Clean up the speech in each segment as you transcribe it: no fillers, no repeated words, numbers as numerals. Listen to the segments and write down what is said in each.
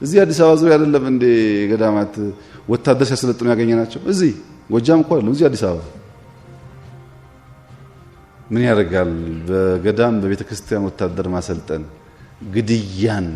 እዚህ አዲስ አበባ ዙሪያ አይደለም እንደ ገዳማት ወታደር ሲያሰለጥኑ ያገኘናቸው እዚህ ጎጃም እኮ አይደለም እዚህ አዲስ አበባ ምን ያደርጋል በገዳም በቤተክርስቲያን ወታደር ማሰልጠን ግድያን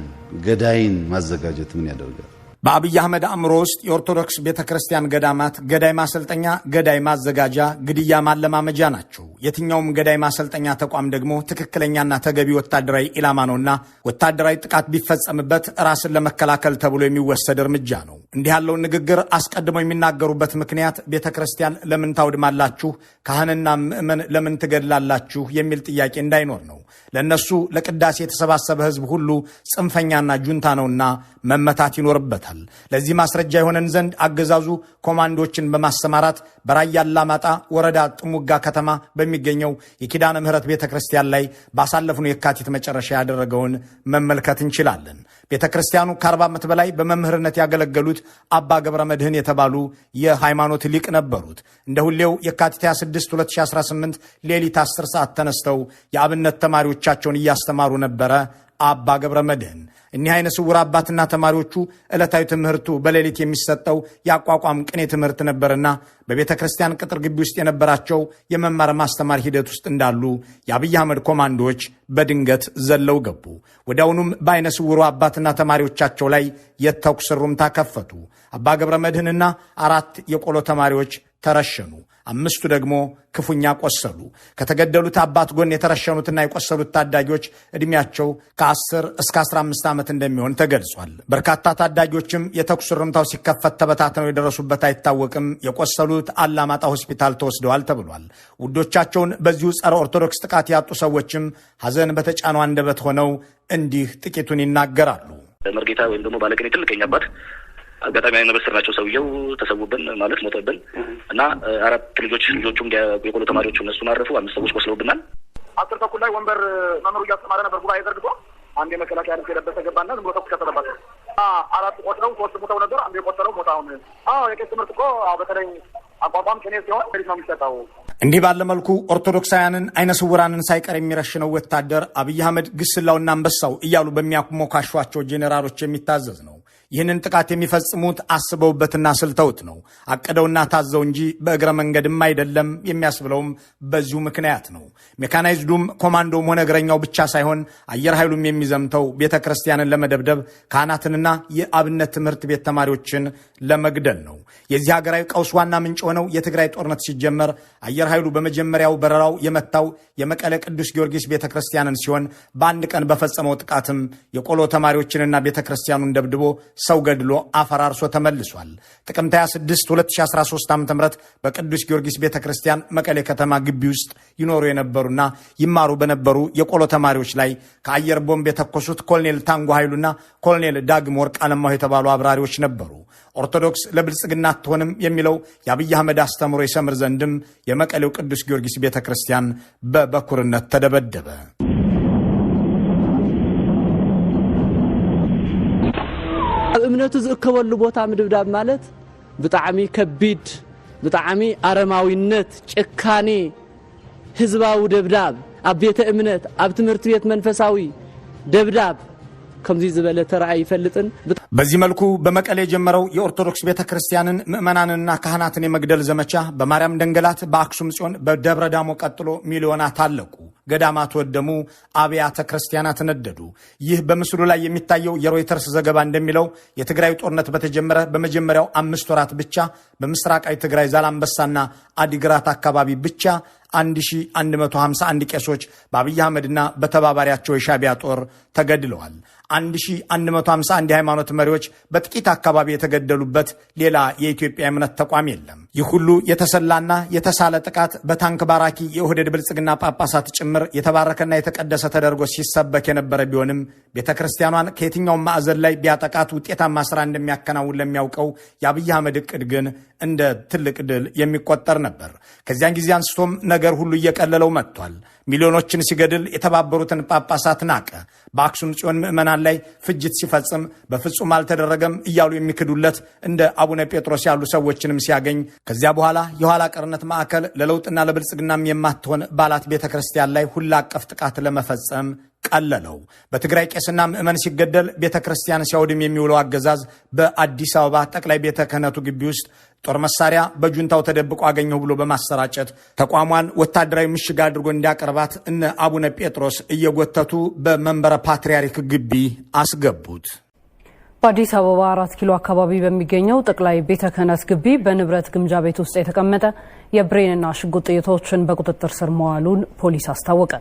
ገዳይን ማዘጋጀት ምን ያደርጋል በአብይ አህመድ አእምሮ ውስጥ የኦርቶዶክስ ቤተክርስቲያን ገዳማት ገዳይ ማሰልጠኛ ገዳይ ማዘጋጃ ግድያ ማለማመጃ ናቸው የትኛውም ገዳይ ማሰልጠኛ ተቋም ደግሞ ትክክለኛና ተገቢ ወታደራዊ ኢላማ ነውና ወታደራዊ ጥቃት ቢፈጸምበት ራስን ለመከላከል ተብሎ የሚወሰድ እርምጃ ነው እንዲህ ያለው ንግግር አስቀድመው የሚናገሩበት ምክንያት ቤተክርስቲያን ለምን ታውድማላችሁ ካህንና ምእመን ለምን ትገድላላችሁ የሚል ጥያቄ እንዳይኖር ነው ለነሱ ለቅዳሴ የተሰባሰበ ህዝብ ሁሉ ጽንፈኛና ጁንታ ነውና መመታት ይኖርበታል ለዚህ ማስረጃ የሆነን ዘንድ አገዛዙ ኮማንዶችን በማሰማራት በራያ አላማጣ ወረዳ ጥሙጋ ከተማ በሚገኘው የኪዳነ ምህረት ቤተክርስቲያን ላይ ባሳለፍነው የካቲት መጨረሻ ያደረገውን መመልከት እንችላለን ቤተክርስቲያኑ ከ40 ዓመት በላይ በመምህርነት ያገለገሉት አባ ገብረ መድህን የተባሉ የሃይማኖት ሊቅ ነበሩት እንደ ሁሌው የካቲት 26 2018 ሌሊት 10 ሰዓት ተነስተው የአብነት ተማሪዎቻቸውን እያስተማሩ ነበረ አባ ገብረ መድህን እኒህ አይነ ስውር አባትና ተማሪዎቹ ዕለታዊ ትምህርቱ በሌሊት የሚሰጠው ያቋቋም ቅኔ ትምህርት ነበርና በቤተክርስቲያን ቅጥር ግቢ ውስጥ የነበራቸው የመማር ማስተማር ሂደት ውስጥ እንዳሉ የአብይ አህመድ ኮማንዶዎች በድንገት ዘለው ገቡ ወዲያውኑም በአይነ ስውሩ አባትና ተማሪዎቻቸው ላይ የተኩስ ሩምታ ከፈቱ አባ ገብረ መድህንና 4 የቆሎ ተማሪዎች ተረሸኑ 5 ደግሞ ክፉኛ ቆሰሉ ከተገደሉት አባት ጎን የተረሸኑትና የቆሰሉት ታዳጊዎች እድሜያቸው ከ10 እስከ 15 ዓመት እንደሚሆን ተገልጿል በርካታ ታዳጊዎችም የተኩስ ሩምታው ሲከፈት ተበታትነው የደረሱበት አይታወቅም የቆሰሉት አላማጣ ሆስፒታል ተወስደዋል ተብሏል ውዶቻቸውን በዚሁ ጸረ ኦርቶዶክስ ጥቃት ያጡ ሰዎችም ሐዘን በተጫነው አንደበት ሆነው እንዲህ ጥቂቱን ይናገራሉ መርጌታ ወይም ደግሞ ባለቅኔ ትልቀኛ አባት አጋጣሚ አይነበስር ናቸው ሰውየው ተሰውብን ማለት ሞተብን እና 4 ልጆቹም የቆሎ ተማሪዎቹ እነሱ ማረፉ 5 ሰዎች ቆስለውብናል 10 ተኩል ላይ ወንበር መምሩ እያስተማረ ነበር ጉባኤ ዘርግቶ አንድ የመከላከያ ልብስ የለበሰ ገባና ዝም ብሎ ተኩስ ከፈተባቸው 4 ቆስለው 3 ሞተው ነበር አንዱ የቆሰለው ሞታ አሁን የቄስ ትምህርት እኮ በተለይ አቋቋም ቅኔ ሲሆን ነው የሚሰጠው እንዲህ ባለ መልኩ ኦርቶዶክሳውያንን አይነ ስውራንን ሳይቀር የሚረሽነው ወታደር አብይ አህመድ ግስላውና አንበሳው እያሉ በሚያሞካሿቸው ጄኔራሎች የሚታዘዝ ነው ይህንን ጥቃት የሚፈጽሙት አስበውበትና ስልተውት ነው አቀደውና ታዘው እንጂ በእግረ መንገድም አይደለም የሚያስብለውም በዚሁ ምክንያት ነው ሜካናይዝዱም ኮማንዶም ሆነ እግረኛው ብቻ ሳይሆን አየር ኃይሉም የሚዘምተው ቤተክርስቲያንን ለመደብደብ ካህናትንና የአብነት ትምህርት ቤት ተማሪዎችን ለመግደል ነው የዚህ ሀገራዊ ቀውስ ዋና ምንጭ ሆነው የትግራይ ጦርነት ሲጀመር አየር ኃይሉ በመጀመሪያው በረራው የመታው የመቀለ ቅዱስ ጊዮርጊስ ቤተክርስቲያንን ሲሆን በአንድ ቀን በፈጸመው ጥቃትም የቆሎ ተማሪዎችንና ቤተክርስቲያኑን ደብድቦ ሰው ገድሎ አፈራርሶ ተመልሷል ጥቅምት 26 2013 ዓ.ም በቅዱስ ጊዮርጊስ ቤተክርስቲያን መቀሌ ከተማ ግቢ ውስጥ ይኖሩ የነበሩና ይማሩ በነበሩ የቆሎ ተማሪዎች ላይ ከአየር ቦምብ የተኮሱት ኮሎኔል ታንጎ ኃይሉና ኮሎኔል ዳግም ወርቅ አለማው የተባሉ አብራሪዎች ነበሩ ኦርቶዶክስ ለብልጽግና አትሆንም የሚለው የአብይ አህመድ አስተምሮ ይሰምር ዘንድም የመቀሌው ቅዱስ ጊዮርጊስ ቤተክርስቲያን በበኩርነት ተደበደበ እምነቱ ዝከበሉ ቦታ ምድብዳብ ማለት ብጣዕሚ ከቢድ ብጣዕሚ አረማዊነት ጭካኔ ህዝባዊ ደብዳብ ኣብ ቤተ እምነት ኣብ ትምህርት ቤት መንፈሳዊ ደብዳብ ከምዚ ዝበለ ተራእይ ይፈልጥን በዚህ መልኩ በመቀሌ የጀመረው የኦርቶዶክስ ቤተክርስቲያንን ምእመናንና ካህናትን የመግደል ዘመቻ በማርያም ደንገላት በአክሱም ጽዮን በደብረ ዳሞ ቀጥሎ ሚሊዮናት አለቁ ገዳማት ወደሙ አብያተ ክርስቲያናት ነደዱ ይህ በምስሉ ላይ የሚታየው የሮይተርስ ዘገባ እንደሚለው የትግራይ ጦርነት በተጀመረ በመጀመሪያው 5 ወራት ብቻ በምስራቃዊ ትግራይ ዛላምበሳና አዲግራት አካባቢ ብቻ 1151 ቄሶች በአብይ አህመድና በተባባሪያቸው የሻቢያ ጦር ተገድለዋል 1151 የሃይማኖት መሪዎች በጥቂት አካባቢ የተገደሉበት ሌላ የኢትዮጵያ እምነት ተቋም የለም ይህ ሁሉ የተሰላና የተሳለ ጥቃት በታንክ ባራኪ የኦህዴድ ብልጽግና ጳጳሳት ጭምር የተባረከና የተቀደሰ ተደርጎ ሲሰበክ የነበረ ቢሆንም ቤተክርስቲያኗን ከየትኛው ማዕዘን ላይ ቢያጠቃት ውጤታማ ስራ እንደሚያከናውን ለሚያውቀው የአብይ አህመድ እቅድ ግን እንደ ትልቅ ድል የሚቆጠር ነበር ከዚያን ጊዜ አንስቶም ነገር ሁሉ እየቀለለው መጥቷል ሚሊዮኖችን ሲገድል የተባበሩትን ጳጳሳት ናቀ በአክሱም ጽዮን ምእመናን ላይ ፍጅት ሲፈጽም በፍጹም አልተደረገም እያሉ የሚክዱለት እንደ አቡነ ጴጥሮስ ያሉ ሰዎችንም ሲያገኝ ከዚያ በኋላ የኋላ ቀርነት ማዕከል ለለውጥና ለብልጽግናም የማትሆን ባላት ቤተክርስቲያን ላይ ሁላ አቀፍ ጥቃት ለመፈጸም ቀለለው። በትግራይ ቄስና ምዕመን ሲገደል ቤተክርስቲያን ሲያወድም የሚውለው አገዛዝ በአዲስ አበባ ጠቅላይ ቤተ ክህነቱ ግቢ ውስጥ ጦር መሳሪያ በጁንታው ተደብቆ አገኘሁ ብሎ በማሰራጨት ተቋሟን ወታደራዊ ምሽግ አድርጎ እንዲያቀርባት እነ አቡነ ጴጥሮስ እየጎተቱ በመንበረ ፓትርያርክ ግቢ አስገቡት። በአዲስ አበባ 4 ኪሎ አካባቢ በሚገኘው ጠቅላይ ቤተ ክህነት ግቢ በንብረት ግምጃ ቤት ውስጥ የተቀመጠ የብሬንና ሽጉጥ ጥይቶችን በቁጥጥር ስር መዋሉን ፖሊስ አስታወቀ።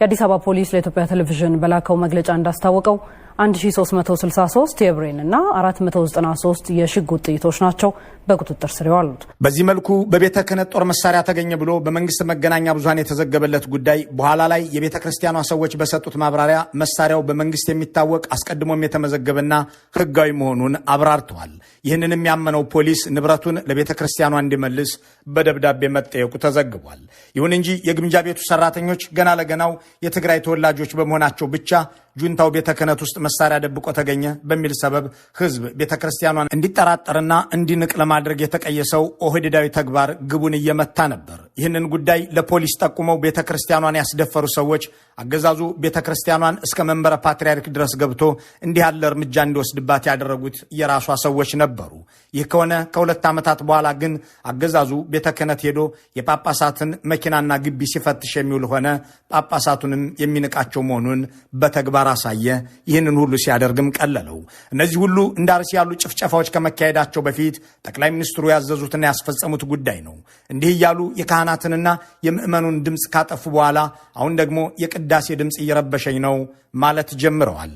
የአዲስ አበባ ፖሊስ ለኢትዮጵያ ቴሌቪዥን በላከው መግለጫ እንዳስታወቀው 1363 የብሬንና 493 የሽጉጥ ጥይቶች ናቸው በቁጥጥር ስር የዋሉት። በዚህ መልኩ በቤተ ክህነት ጦር መሳሪያ ተገኘ ብሎ በመንግስት መገናኛ ብዙሃን የተዘገበለት ጉዳይ በኋላ ላይ የቤተ ክርስቲያኗ ሰዎች በሰጡት ማብራሪያ መሳሪያው በመንግስት የሚታወቅ አስቀድሞም የተመዘገበና ህጋዊ መሆኑን አብራርተዋል። ይህንንም ያመነው ፖሊስ ንብረቱን ለቤተ ክርስቲያኗ እንዲመልስ በደብዳቤ መጠየቁ ተዘግቧል። ይሁን እንጂ የግምጃ ቤቱ ሰራተኞች ገና ለገናው የትግራይ ተወላጆች በመሆናቸው ብቻ ጁንታው ቤተ ክህነት ውስጥ መሳሪያ ደብቆ ተገኘ በሚል ሰበብ ህዝብ ቤተ ክርስቲያኗን እንዲጠራጠርና እንዲንቅ ለማድረግ የተቀየሰው ኦህዴዳዊ ተግባር ግቡን እየመታ ነበር። ይህንን ጉዳይ ለፖሊስ ጠቁመው ቤተ ክርስቲያኗን ያስደፈሩ ሰዎች አገዛዙ ቤተ ክርስቲያኗን እስከ መንበረ ፓትርያርክ ድረስ ገብቶ እንዲህ ያለ እርምጃ እንዲወስድባት ያደረጉት የራሷ ሰዎች ነበሩ። ይህ ከሆነ ከ2 ዓመታት በኋላ ግን አገዛዙ ቤተ ክህነት ሄዶ የጳጳሳትን መኪናና ግቢ ሲፈትሽ የሚውል ሆነ፣ ጳጳሳቱንም የሚንቃቸው መሆኑን በተግባር አሳየ። ይህንን ሁሉ ሲያደርግም ቀለለው። እነዚህ ሁሉ እንደ አርሲ ያሉ ጭፍጨፋዎች ከመካሄዳቸው በፊት ጠቅላይ ሚኒስትሩ ያዘዙትና ያስፈጸሙት ጉዳይ ነው። እንዲህ እያሉ የካህናትንና የምዕመኑን ድምፅ ካጠፉ በኋላ አሁን ደግሞ የቅዳሴ ድምፅ እየረበሸኝ ነው ማለት ጀምረዋል።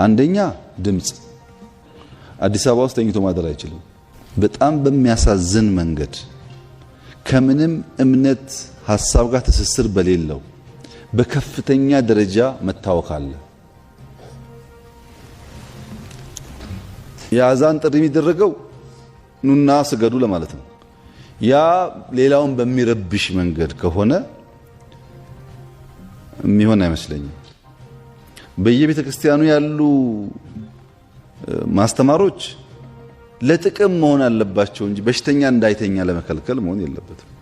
አንደኛ ድምፅ አዲስ አበባ ውስጥ ተኝቶ ማደር አይችልም። በጣም በሚያሳዝን መንገድ ከምንም እምነት ሐሳብ ጋር ትስስር በሌለው በከፍተኛ ደረጃ መታወክ አለ። የአዛን ጥሪ የሚደረገው ኑና ስገዱ ለማለት ነው። ያ ሌላውን በሚረብሽ መንገድ ከሆነ የሚሆን አይመስለኝም። በየቤተ ክርስቲያኑ ያሉ ማስተማሮች ለጥቅም መሆን አለባቸው እንጂ በሽተኛ እንዳይተኛ ለመከልከል መሆን የለበትም።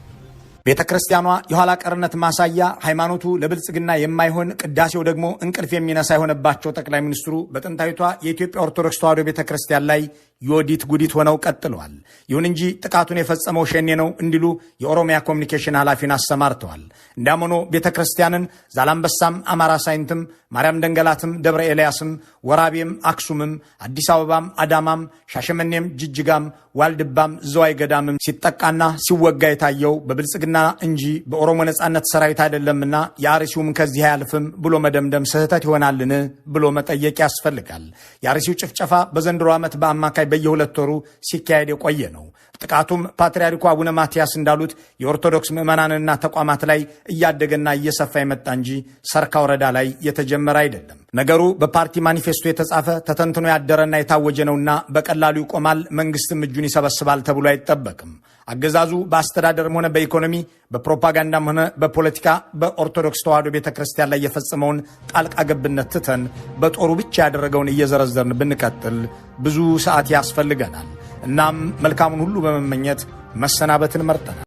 ቤተ ክርስቲያኗ የኋላ ቀርነት ማሳያ፣ ሃይማኖቱ ለብልጽግና የማይሆን ቅዳሴው ደግሞ እንቅልፍ የሚነሳ የሆነባቸው ጠቅላይ ሚኒስትሩ በጥንታዊቷ የኢትዮጵያ ኦርቶዶክስ ተዋሕዶ ቤተ ክርስቲያን ላይ ዮዲት ጉዲት ሆነው ቀጥለዋል። ይሁን እንጂ ጥቃቱን የፈጸመው ሸኔ ነው እንዲሉ የኦሮሚያ ኮሚኒኬሽን ኃላፊን አሰማርተዋል። እንዲያም ሆኖ ቤተ ክርስቲያንን ዛላምበሳም፣ አማራ ሳይንትም፣ ማርያም ደንገላትም፣ ደብረ ኤልያስም፣ ወራቤም፣ አክሱምም፣ አዲስ አበባም፣ አዳማም፣ ሻሸመኔም፣ ጅጅጋም፣ ዋልድባም፣ ዘዋይ ገዳምም ሲጠቃና ሲወጋ የታየው በብልጽግና እንጂ በኦሮሞ ነጻነት ሰራዊት አይደለምና የአርሲውም ከዚህ አያልፍም ብሎ መደምደም ስህተት ይሆናልን ብሎ መጠየቅ ያስፈልጋል። የአርሲው ጭፍጨፋ በዘንድሮ ዓመት በአማካይ በየ2 ወሩ ሲካሄድ የቆየ ነው። ጥቃቱም ፓትርያርኩ አቡነ ማትያስ እንዳሉት የኦርቶዶክስ ምዕመናንና ተቋማት ላይ እያደገና እየሰፋ የመጣ እንጂ ሰርካ ወረዳ ላይ የተጀመረ አይደለም። ነገሩ በፓርቲ ማኒፌስቶ የተጻፈ ተተንትኖ ያደረና የታወጀ ነውና በቀላሉ ይቆማል፣ መንግስትም እጁን ይሰበስባል ተብሎ አይጠበቅም። አገዛዙ በአስተዳደርም ሆነ በኢኮኖሚ በፕሮፓጋንዳም ሆነ በፖለቲካ በኦርቶዶክስ ተዋሕዶ ቤተ ክርስቲያን ላይ የፈጸመውን ጣልቃ ገብነት ትተን በጦሩ ብቻ ያደረገውን እየዘረዘርን ብንቀጥል ብዙ ሰዓት ያስፈልገናል። እናም መልካሙን ሁሉ በመመኘት መሰናበትን መርጠናል።